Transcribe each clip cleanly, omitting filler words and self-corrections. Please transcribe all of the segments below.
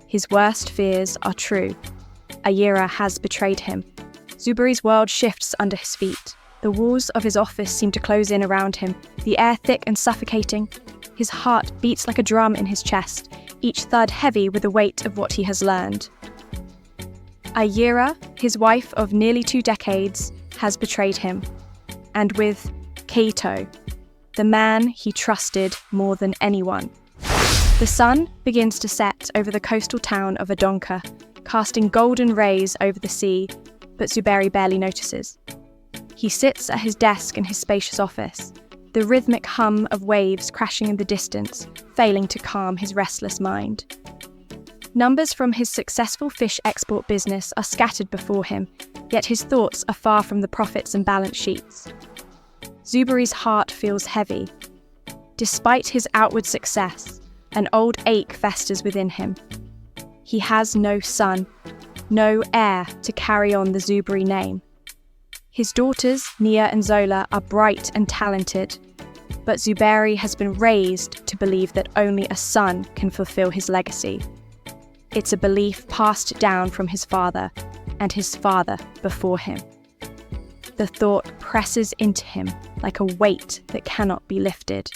His worst fears are true. Ayira has betrayed him. Zuberi's world shifts under his feet. The walls of his office seem to close in around him, the air thick and suffocating. His heart beats like a drum in his chest, each thud heavy with the weight of what he has learned. Ayira, his wife of nearly 2 decades, has betrayed him. And with Kato, the man he trusted more than anyone. The sun begins to set over the coastal town of Adonka, casting golden rays over the sea, but Zuberi barely notices. He sits at his desk in his spacious office, the rhythmic hum of waves crashing in the distance, failing to calm his restless mind. Numbers from his successful fish export business are scattered before him, yet his thoughts are far from the profits and balance sheets. Zuberi's heart feels heavy. Despite his outward success, an old ache festers within him. He has no son, no heir to carry on the Zuberi name. His daughters, Nia and Zola, are bright and talented, but Zuberi has been raised to believe that only a son can fulfill his legacy. It's a belief passed down from his father, and his father before him. The thought presses into him like a weight that cannot be lifted.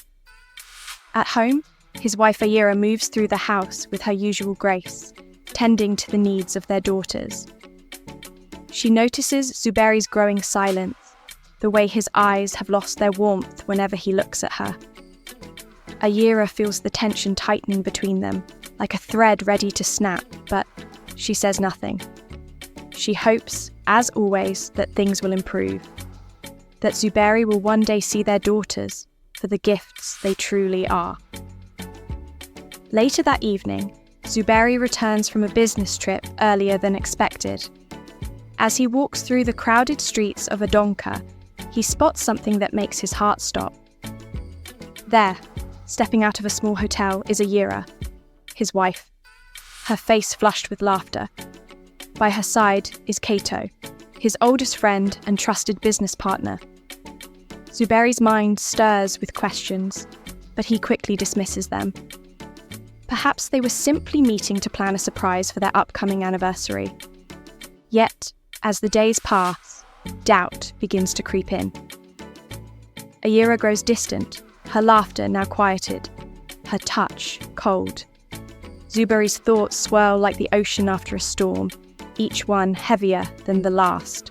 At home, his wife Ayira moves through the house with her usual grace, tending to the needs of their daughters. She notices Zuberi's growing silence, the way his eyes have lost their warmth whenever he looks at her. Ayira feels the tension tightening between them, like a thread ready to snap, but she says nothing. She hopes, as always, that things will improve, that Zuberi will one day see their daughters for the gifts they truly are. Later that evening, Zuberi returns from a business trip earlier than expected. As he walks through the crowded streets of Adonka, he spots something that makes his heart stop. There, stepping out of a small hotel, is Ayira, his wife, her face flushed with laughter. By her side is Kato, his oldest friend and trusted business partner. Zuberi's mind stirs with questions, but he quickly dismisses them. Perhaps they were simply meeting to plan a surprise for their upcoming anniversary. Yet, as the days pass, doubt begins to creep in. Ayira grows distant, her laughter now quieted, her touch cold. Zuberi's thoughts swirl like the ocean after a storm, each one heavier than the last.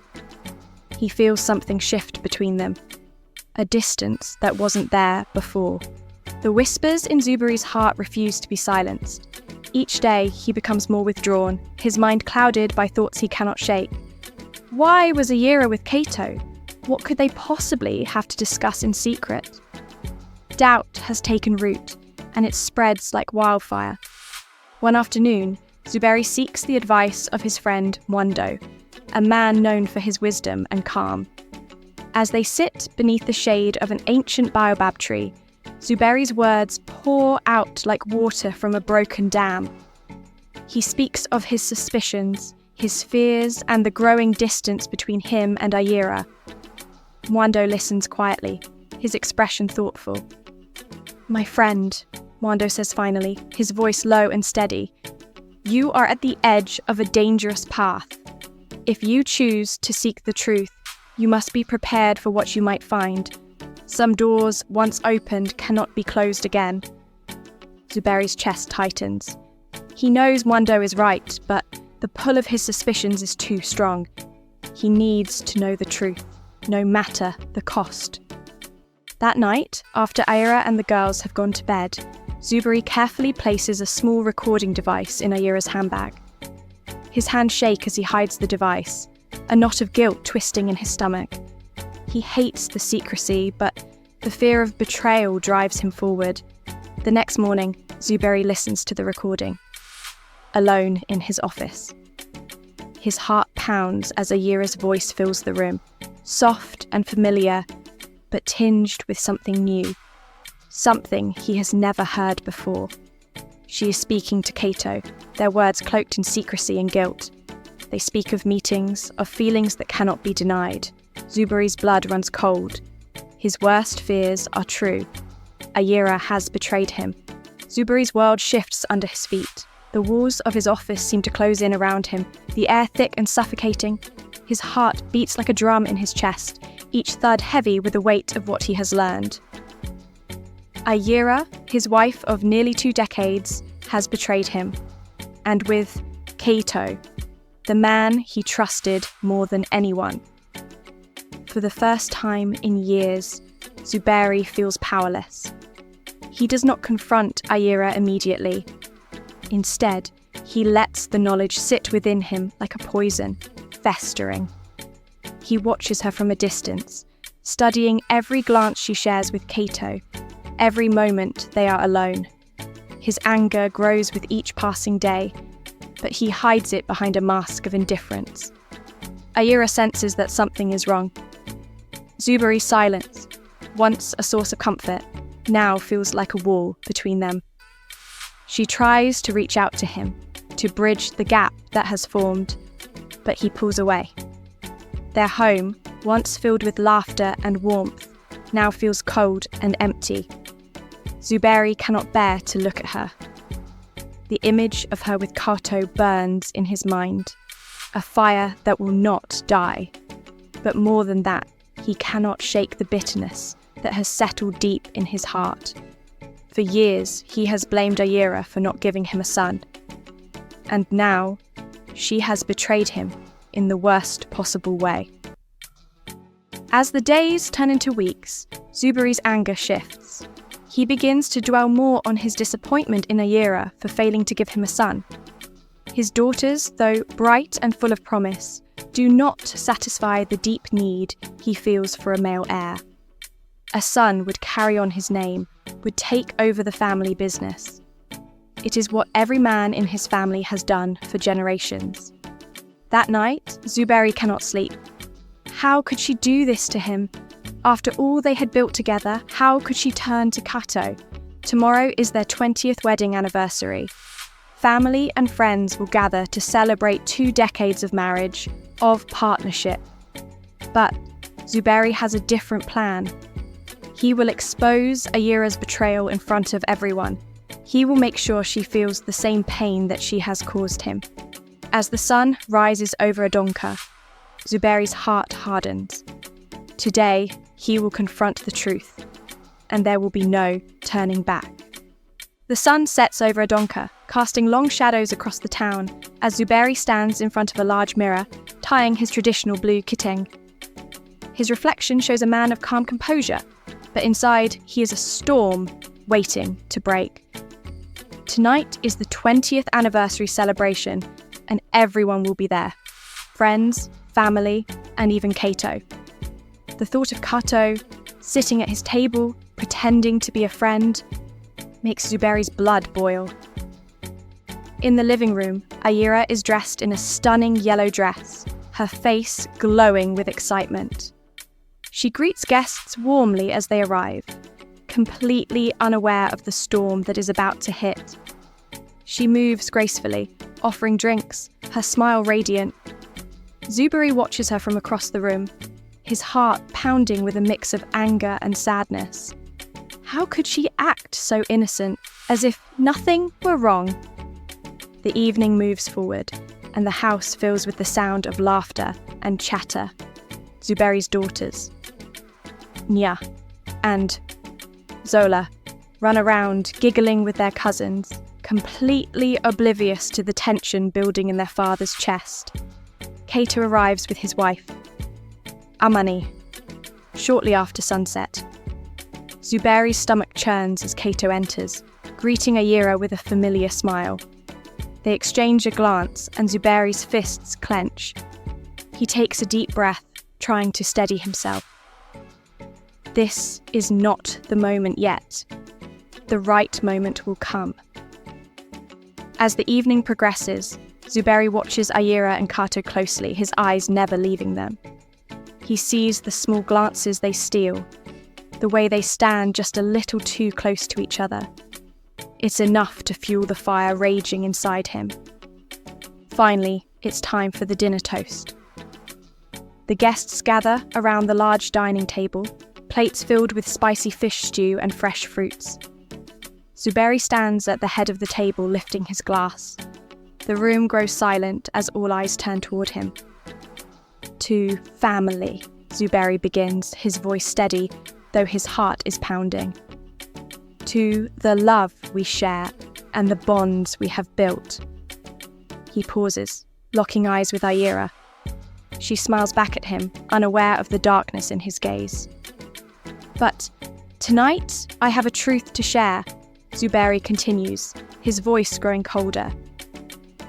He feels something shift between them, a distance that wasn't there before. The whispers in Zuberi's heart refuse to be silenced. Each day he becomes more withdrawn, his mind clouded by thoughts he cannot shake. Why was Ayira with Kato? What could they possibly have to discuss in secret? Doubt has taken root, and it spreads like wildfire. One afternoon, Zuberi seeks the advice of his friend Mwando, a man known for his wisdom and calm. As they sit beneath the shade of an ancient baobab tree, Zuberi's words pour out like water from a broken dam. He speaks of his suspicions, his fears, and the growing distance between him and Ayira. Mwando listens quietly, his expression thoughtful. "My friend," Mwando says finally, his voice low and steady, "you are at the edge of a dangerous path. If you choose to seek the truth, you must be prepared for what you might find. Some doors, once opened, cannot be closed again." Zuberi's chest tightens. He knows Mwando is right, but the pull of his suspicions is too strong. He needs to know the truth, no matter the cost. That night, after Ayira and the girls have gone to bed, Zuberi carefully places a small recording device in Ayira's handbag. His hands shake as he hides the device, a knot of guilt twisting in his stomach. He hates the secrecy, but the fear of betrayal drives him forward. The next morning, Zuberi listens to the recording, alone in his office. His heart pounds as Ayira's voice fills the room, soft and familiar, but tinged with something new, something he has never heard before. She is speaking to Kato, their words cloaked in secrecy and guilt. They speak of meetings, of feelings that cannot be denied. Zuberi's blood runs cold. His worst fears are true. Ayira has betrayed him. Zuberi's world shifts under his feet. The walls of his office seem to close in around him, the air thick and suffocating. His heart beats like a drum in his chest, each thud heavy with the weight of what he has learned. Ayira, his wife of nearly 2 decades, has betrayed him. And with Kato, the man he trusted more than anyone. For the first time in years, Zuberi feels powerless. He does not confront Ayira immediately. Instead, he lets the knowledge sit within him like a poison, festering. He watches her from a distance, studying every glance she shares with Kato, every moment they are alone. His anger grows with each passing day, but he hides it behind a mask of indifference. Ayira senses that something is wrong. Zuberi's silence, once a source of comfort, now feels like a wall between them. She tries to reach out to him, to bridge the gap that has formed, but he pulls away. Their home, once filled with laughter and warmth, now feels cold and empty. Zuberi cannot bear to look at her. The image of her with Kato burns in his mind, a fire that will not die. But more than that, he cannot shake the bitterness that has settled deep in his heart. For years, he has blamed Ayira for not giving him a son. And now, she has betrayed him in the worst possible way. As the days turn into weeks, Zuberi's anger shifts. He begins to dwell more on his disappointment in Ayira for failing to give him a son. His daughters, though bright and full of promise, do not satisfy the deep need he feels for a male heir. A son would carry on his name, would take over the family business. It is what every man in his family has done for generations. That night, Zuberi cannot sleep. How could she do this to him? After all they had built together, how could she turn to Kato? Tomorrow is their 20th wedding anniversary. Family and friends will gather to celebrate 2 decades of marriage, of partnership. But Zuberi has a different plan. He will expose Ayira's betrayal in front of everyone. He will make sure she feels the same pain that she has caused him. As the sun rises over Adonka, Zuberi's heart hardens. Today, he will confront the truth, and there will be no turning back. The sun sets over Adonka, casting long shadows across the town as Zuberi stands in front of a large mirror, tying his traditional blue kiteng. His reflection shows a man of calm composure, but inside he is a storm waiting to break. Tonight is the 20th anniversary celebration, and everyone will be there. Friends, family, and even Kato. The thought of Kato, sitting at his table, pretending to be a friend, makes Zuberi's blood boil. In the living room, Ayira is dressed in a stunning yellow dress, her face glowing with excitement. She greets guests warmly as they arrive, completely unaware of the storm that is about to hit. She moves gracefully, offering drinks, her smile radiant. Zuberi watches her from across the room, his heart pounding with a mix of anger and sadness. How could she act so innocent, as if nothing were wrong? The evening moves forward, and the house fills with the sound of laughter and chatter. Zuberi's daughters, Nya and Zola, run around giggling with their cousins, completely oblivious to the tension building in their father's chest. Kato arrives with his wife, Amani, shortly after sunset. Zuberi's stomach churns as Kato enters, greeting Ayira with a familiar smile. They exchange a glance, and Zuberi's fists clench. He takes a deep breath, trying to steady himself. This is not the moment yet. The right moment will come. As the evening progresses, Zuberi watches Ayira and Kato closely, his eyes never leaving them. He sees the small glances they steal, the way they stand just a little too close to each other. It's enough to fuel the fire raging inside him. Finally, it's time for the dinner toast. The guests gather around the large dining table, plates filled with spicy fish stew and fresh fruits. Zuberi stands at the head of the table lifting his glass. The room grows silent as all eyes turn toward him. To family, Zuberi begins, his voice steady, though his heart is pounding. To the love we share and the bonds we have built. He pauses, locking eyes with Ayira. She smiles back at him, unaware of the darkness in his gaze. But tonight, I have a truth to share, Zuberi continues, his voice growing colder.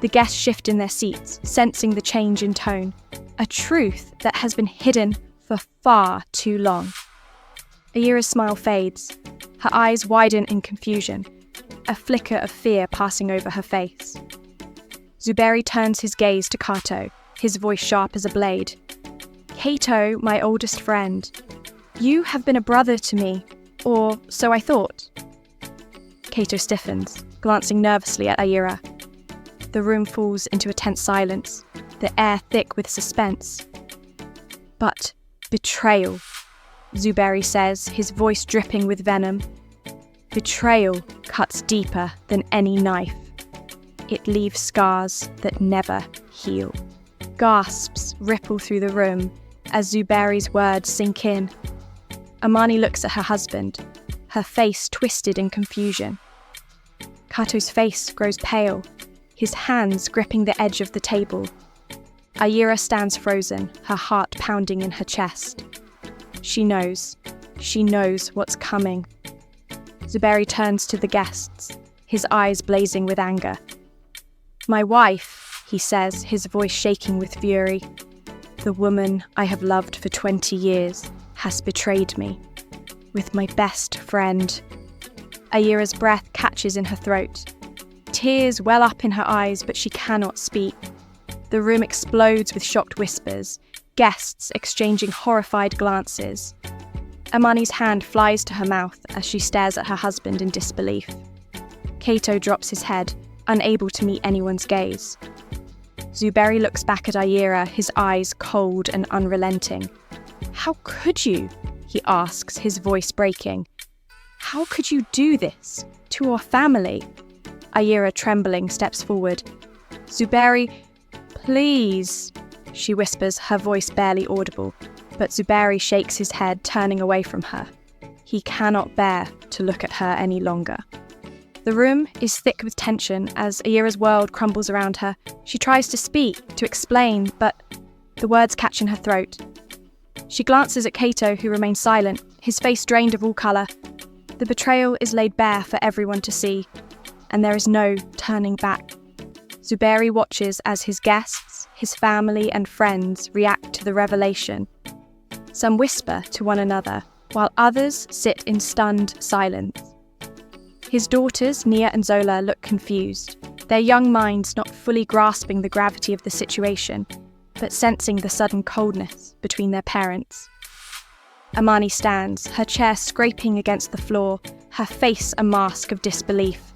The guests shift in their seats, sensing the change in tone, a truth that has been hidden for far too long. Ayira's smile fades, her eyes widen in confusion, a flicker of fear passing over her face. Zuberi turns his gaze to Kato, his voice sharp as a blade. Kato, my oldest friend, you have been a brother to me, or so I thought. Kato stiffens, glancing nervously at Ayira. The room falls into a tense silence, the air thick with suspense. But betrayal, Zuberi says, his voice dripping with venom. Betrayal cuts deeper than any knife. It leaves scars that never heal. Gasps ripple through the room as Zuberi's words sink in. Amani looks at her husband, her face twisted in confusion. Kato's face grows pale, his hands gripping the edge of the table. Ayira stands frozen, her heart pounding in her chest. She knows what's coming. Zuberi turns to the guests, his eyes blazing with anger. My wife, he says, his voice shaking with fury. The woman I have loved for 20 years has betrayed me. With my best friend. Ayira's breath catches in her throat. Tears well up in her eyes, but she cannot speak. The room explodes with shocked whispers, guests exchanging horrified glances. Amani's hand flies to her mouth as she stares at her husband in disbelief. Kato drops his head, unable to meet anyone's gaze. Zuberi looks back at Ayira, his eyes cold and unrelenting. How could you? He asks, his voice breaking. How could you do this to our family? Ayira, trembling, steps forward. Zuberi, please, she whispers, her voice barely audible, but Zuberi shakes his head, turning away from her. He cannot bear to look at her any longer. The room is thick with tension as Ayira's world crumbles around her. She tries to speak, to explain, but the words catch in her throat. She glances at Kato, who remains silent, his face drained of all colour. The betrayal is laid bare for everyone to see, and there is no turning back. Zuberi watches as his guests, his family and friends react to the revelation. Some whisper to one another, while others sit in stunned silence. His daughters, Nia and Zola, look confused, their young minds not fully grasping the gravity of the situation, but sensing the sudden coldness between their parents. Amani stands, her chair scraping against the floor, her face a mask of disbelief.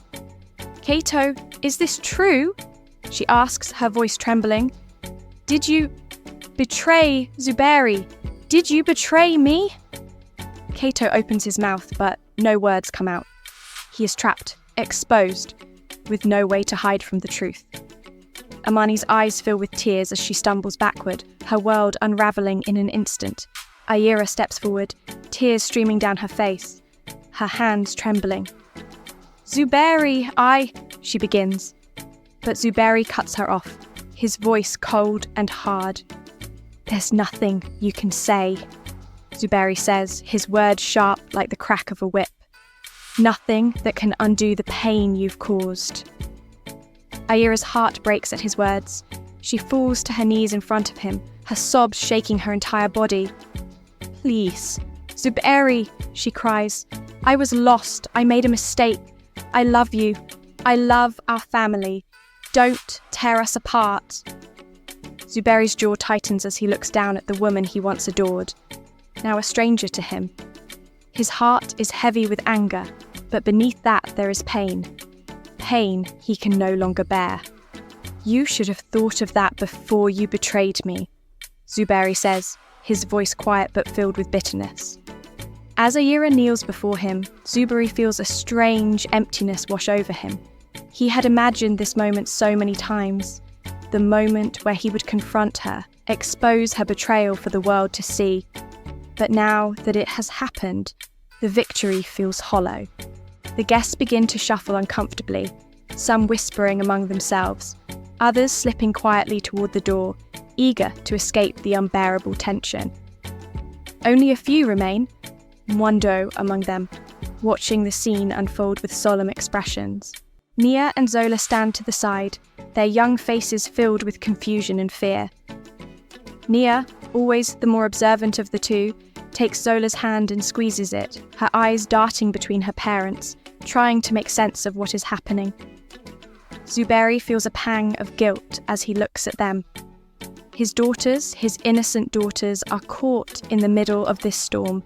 Kato, is this true? She asks, her voice trembling. Did you betray Zuberi? Did you betray me? Kato opens his mouth, but no words come out. He is trapped, exposed, with no way to hide from the truth. Amani's eyes fill with tears as she stumbles backward, her world unravelling in an instant. Ayira steps forward, tears streaming down her face, her hands trembling. Zuberi, she begins. But Zuberi cuts her off, his voice cold and hard. There's nothing you can say, Zuberi says, his words sharp like the crack of a whip. Nothing that can undo the pain you've caused. Ayira's heart breaks at his words. She falls to her knees in front of him, her sobs shaking her entire body. Please, Zuberi, she cries. I was lost. I made a mistake. I love you. I love our family. Don't tear us apart. Zuberi's jaw tightens as he looks down at the woman he once adored, now a stranger to him. His heart is heavy with anger, but beneath that there is pain. Pain he can no longer bear. You should have thought of that before you betrayed me, Zuberi says, his voice quiet but filled with bitterness. As Ayira kneels before him, Zuberi feels a strange emptiness wash over him. He had imagined this moment so many times, the moment where he would confront her, expose her betrayal for the world to see. But now that it has happened, the victory feels hollow. The guests begin to shuffle uncomfortably, some whispering among themselves, others slipping quietly toward the door, eager to escape the unbearable tension. Only a few remain, Mwando among them, watching the scene unfold with solemn expressions. Nia and Zola stand to the side, their young faces filled with confusion and fear. Nia, always the more observant of the two, takes Zola's hand and squeezes it, her eyes darting between her parents, trying to make sense of what is happening. Zuberi feels a pang of guilt as he looks at them. His daughters, his innocent daughters, are caught in the middle of this storm.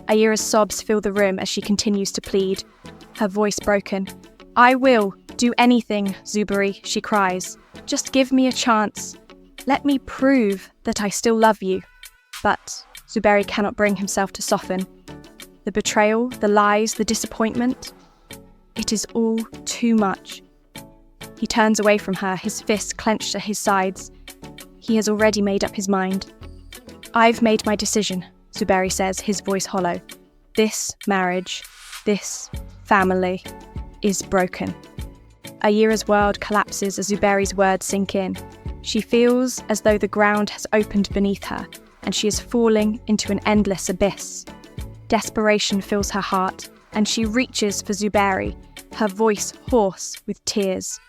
Ayira's sobs fill the room as she continues to plead, her voice broken. "I will do anything, Zuberi," she cries. "Just give me a chance. Let me prove that I still love you." But Zuberi cannot bring himself to soften. The betrayal, the lies, the disappointment. It is all too much. He turns away from her, his fists clenched at his sides. He has already made up his mind. "I've made my decision," Zuberi says, his voice hollow. "This marriage, this family, is broken." Ayira's world collapses as Zuberi's words sink in. She feels as though the ground has opened beneath her, and she is falling into an endless abyss. Desperation fills her heart, and she reaches for Zuberi, her voice hoarse with tears.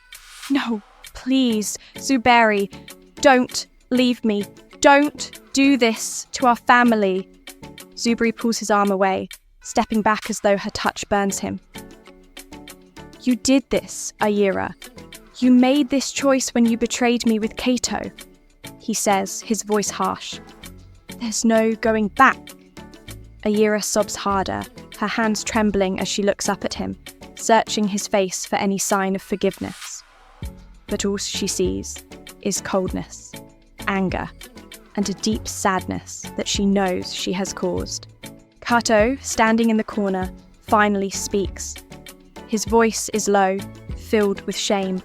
"No, please, Zuberi, don't leave me. Don't do this to our family." Zuberi pulls his arm away, stepping back as though her touch burns him. "You did this, Ayira. You made this choice when you betrayed me with Kato," he says, his voice harsh. "There's no going back." Ayira sobs harder, her hands trembling as she looks up at him, searching his face for any sign of forgiveness. But all she sees is coldness, anger, and a deep sadness that she knows she has caused. Kato, standing in the corner, finally speaks. His voice is low, filled with shame.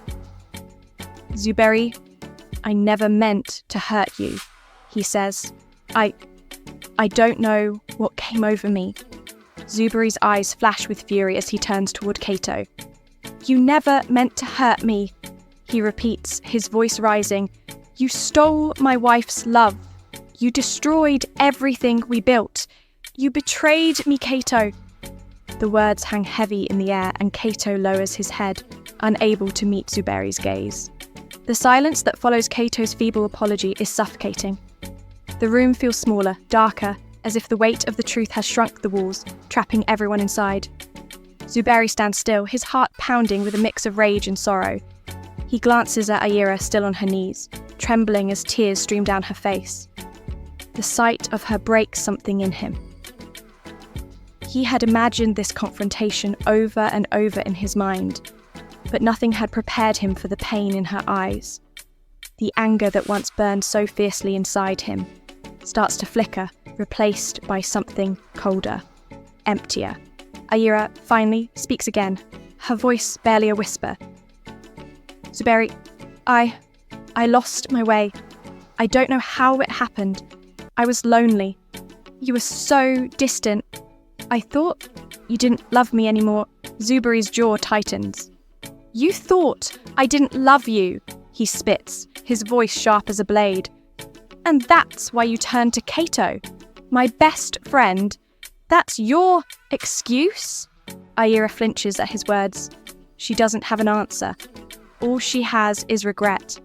"Zuberi, I never meant to hurt you," he says. I don't know what came over me." Zuberi's eyes flash with fury as he turns toward Kato. "You never meant to hurt me," he repeats, his voice rising. "You stole my wife's love. You destroyed everything we built. You betrayed me, Kato." The words hang heavy in the air and Kato lowers his head, unable to meet Zuberi's gaze. The silence that follows Kato's feeble apology is suffocating. The room feels smaller, darker, as if the weight of the truth has shrunk the walls, trapping everyone inside. Zuberi stands still, his heart pounding with a mix of rage and sorrow. He glances at Ayira, still on her knees, trembling as tears stream down her face. The sight of her breaks something in him. He had imagined this confrontation over and over in his mind, but nothing had prepared him for the pain in her eyes. The anger that once burned so fiercely inside him starts to flicker, replaced by something colder, emptier. Ayira finally speaks again, her voice barely a whisper. "Zuberi, I lost my way. I don't know how it happened. I was lonely. You were so distant. I thought you didn't love me anymore." Zuberi's jaw tightens. "You thought I didn't love you," he spits, his voice sharp as a blade. "And that's why you turned to Kato, my best friend. That's your excuse?" Ayira flinches at his words. She doesn't have an answer. All she has is regret.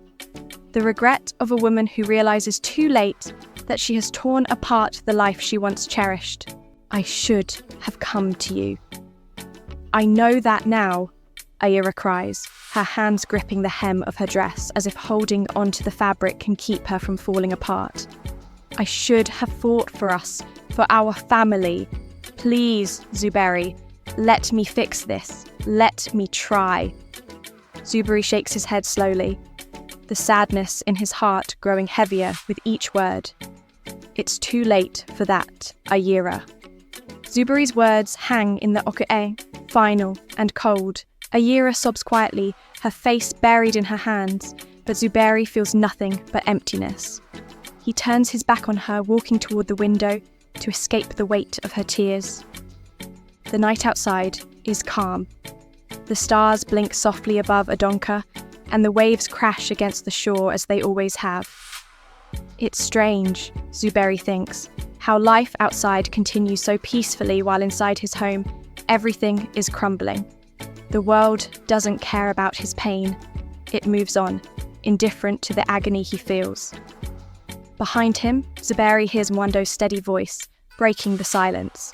The regret of a woman who realizes too late that she has torn apart the life she once cherished. "I should have come to you." "I know that now," Ayira cries, her hands gripping the hem of her dress as if holding onto the fabric can keep her from falling apart. "I should have fought for us, for our family. Please, Zuberi, let me fix this. Let me try." Zuberi shakes his head slowly, the sadness in his heart growing heavier with each word. "It's too late for that, Ayira." Zuberi's words hang in the oku'e, final and cold, Ayira sobs quietly, her face buried in her hands, but Zuberi feels nothing but emptiness. He turns his back on her, walking toward the window to escape the weight of her tears. The night outside is calm. The stars blink softly above Adonka, and the waves crash against the shore as they always have. It's strange, Zuberi thinks, how life outside continues so peacefully while inside his home, everything is crumbling. The world doesn't care about his pain. It moves on, indifferent to the agony he feels. Behind him, Zuberi hears Mwando's steady voice, breaking the silence.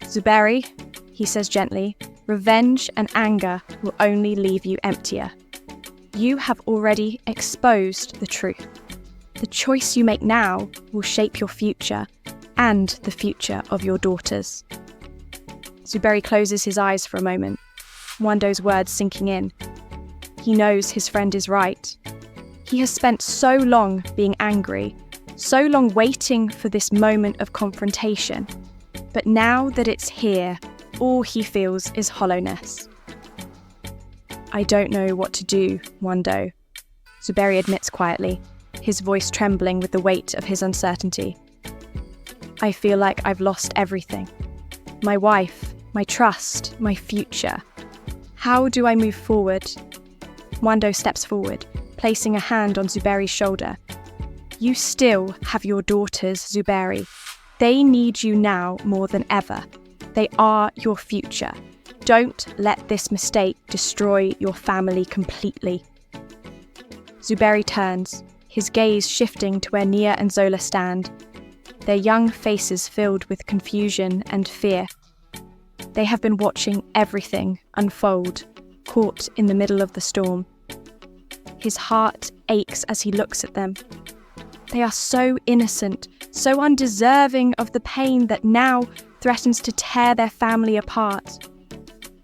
"Zuberi," he says gently, "revenge and anger will only leave you emptier. You have already exposed the truth. The choice you make now will shape your future and the future of your daughters." Zuberi closes his eyes for a moment, Mwando's words sinking in. He knows his friend is right. He has spent so long being angry, so long waiting for this moment of confrontation. But now that it's here, all he feels is hollowness. "I don't know what to do, Mwando," Zuberi admits quietly, his voice trembling with the weight of his uncertainty. "I feel like I've lost everything. My wife, my trust, my future. How do I move forward?" Mwando steps forward, placing a hand on Zuberi's shoulder. "You still have your daughters, Zuberi. They need you now more than ever. They are your future. Don't let this mistake destroy your family completely." Zuberi turns, his gaze shifting to where Nia and Zola stand, their young faces filled with confusion and fear. They have been watching everything unfold, caught in the middle of the storm. His heart aches as he looks at them. They are so innocent, so undeserving of the pain that now threatens to tear their family apart.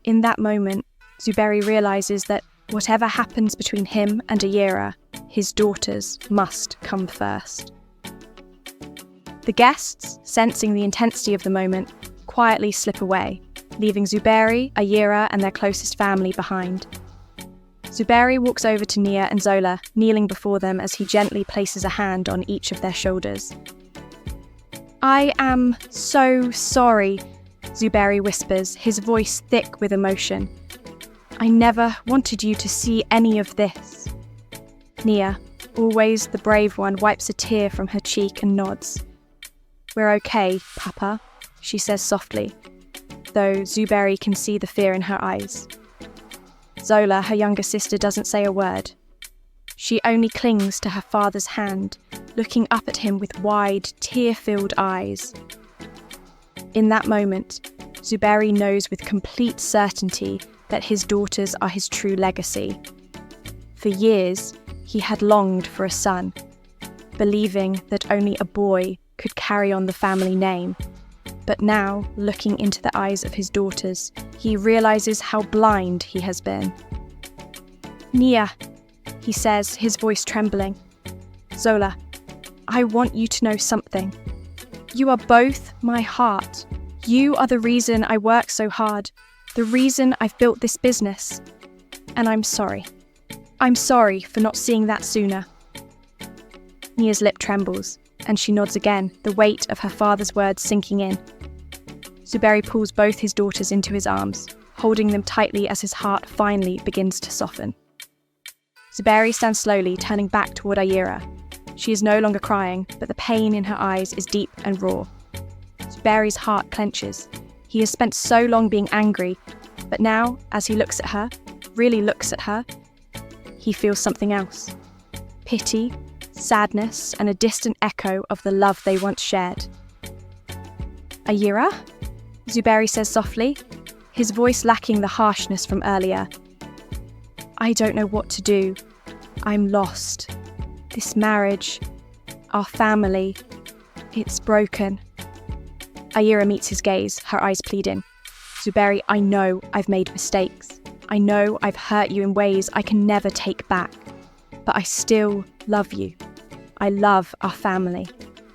In that moment, Zuberi realizes that whatever happens between him and Ayira, his daughters must come first. The guests, sensing the intensity of the moment, quietly slip away, leaving Zuberi, Ayira, and their closest family behind. Zuberi walks over to Nia and Zola, kneeling before them as he gently places a hand on each of their shoulders. "I am so sorry," Zuberi whispers, his voice thick with emotion. "I never wanted you to see any of this." Nia, always the brave one, wipes a tear from her cheek and nods. "We're okay, Papa," she says softly, though Zuberi can see the fear in her eyes. Zola, her younger sister, doesn't say a word. She only clings to her father's hand, looking up at him with wide, tear-filled eyes. In that moment, Zuberi knows with complete certainty that his daughters are his true legacy. For years, he had longed for a son, believing that only a boy could carry on the family name. But now, looking into the eyes of his daughters, he realizes how blind he has been. "Nia," he says, his voice trembling. "Zola, I want you to know something. You are both my heart. You are the reason I work so hard, the reason I've built this business. And I'm sorry. I'm sorry for not seeing that sooner." Nia's lip trembles, and she nods again, the weight of her father's words sinking in. Zuberi pulls both his daughters into his arms, holding them tightly as his heart finally begins to soften. Zuberi stands slowly, turning back toward Ayira. She is no longer crying, but the pain in her eyes is deep and raw. Zuberi's heart clenches. He has spent so long being angry, but now, as he looks at her, really looks at her, he feels something else. Pity, sadness, and a distant echo of the love they once shared. "Ayira?" Zuberi says softly, his voice lacking the harshness from earlier. "I don't know what to do. I'm lost. This marriage, our family, it's broken." Ayira meets his gaze, her eyes pleading. "Zuberi, I know I've made mistakes. I know I've hurt you in ways I can never take back. But I still love you. I love our family.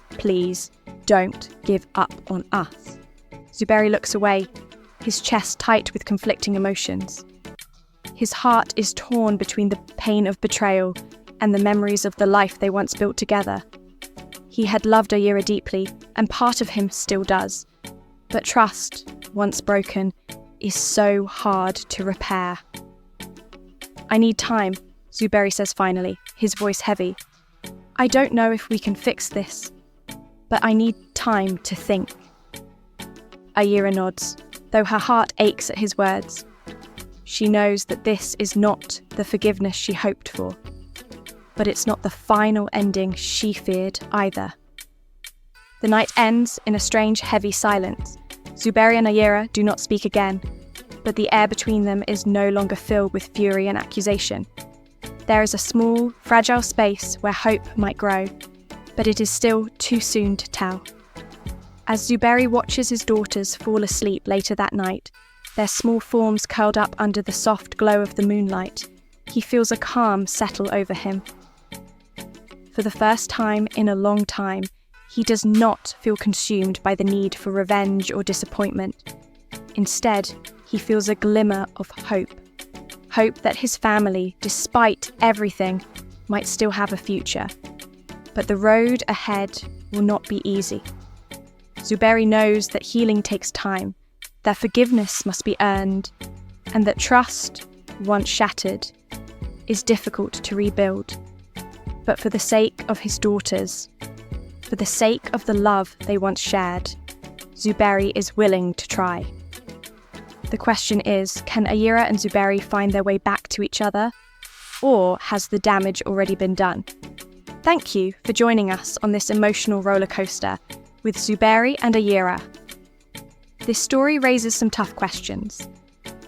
Please, don't give up on us." Zuberi looks away, his chest tight with conflicting emotions. His heart is torn between the pain of betrayal and the memories of the life they once built together. He had loved Ayira deeply, and part of him still does. But trust, once broken, is so hard to repair. "I need time," Zuberi says finally, his voice heavy. "I don't know if we can fix this, but I need time to think." Ayira nods, though her heart aches at his words. She knows that this is not the forgiveness she hoped for, but it's not the final ending she feared either. The night ends in a strange, heavy silence. Zuberi and Ayira do not speak again, but the air between them is no longer filled with fury and accusation. There is a small, fragile space where hope might grow, but it is still too soon to tell. As Zuberi watches his daughters fall asleep later that night, their small forms curled up under the soft glow of the moonlight, he feels a calm settle over him. For the first time in a long time, he does not feel consumed by the need for revenge or disappointment. Instead, he feels a glimmer of hope. Hope that his family, despite everything, might still have a future. But the road ahead will not be easy. Zuberi knows that healing takes time, that forgiveness must be earned, and that trust, once shattered, is difficult to rebuild. But for the sake of his daughters, for the sake of the love they once shared, Zuberi is willing to try. The question is, can Ayira and Zuberi find their way back to each other, or has the damage already been done? Thank you for joining us on this emotional roller coaster with Zuberi and Ayira. This story raises some tough questions.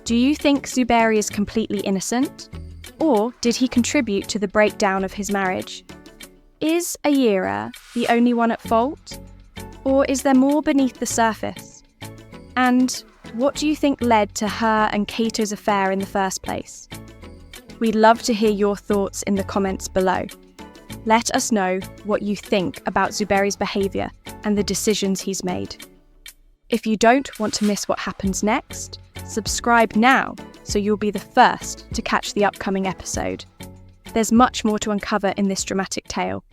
Do you think Zuberi is completely innocent? Or did he contribute to the breakdown of his marriage? Is Ayira the only one at fault? Or is there more beneath the surface? And what do you think led to her and Kato's affair in the first place? We'd love to hear your thoughts in the comments below. Let us know what you think about Zuberi's behaviour and the decisions he's made. If you don't want to miss what happens next, subscribe now so you'll be the first to catch the upcoming episode. There's much more to uncover in this dramatic tale.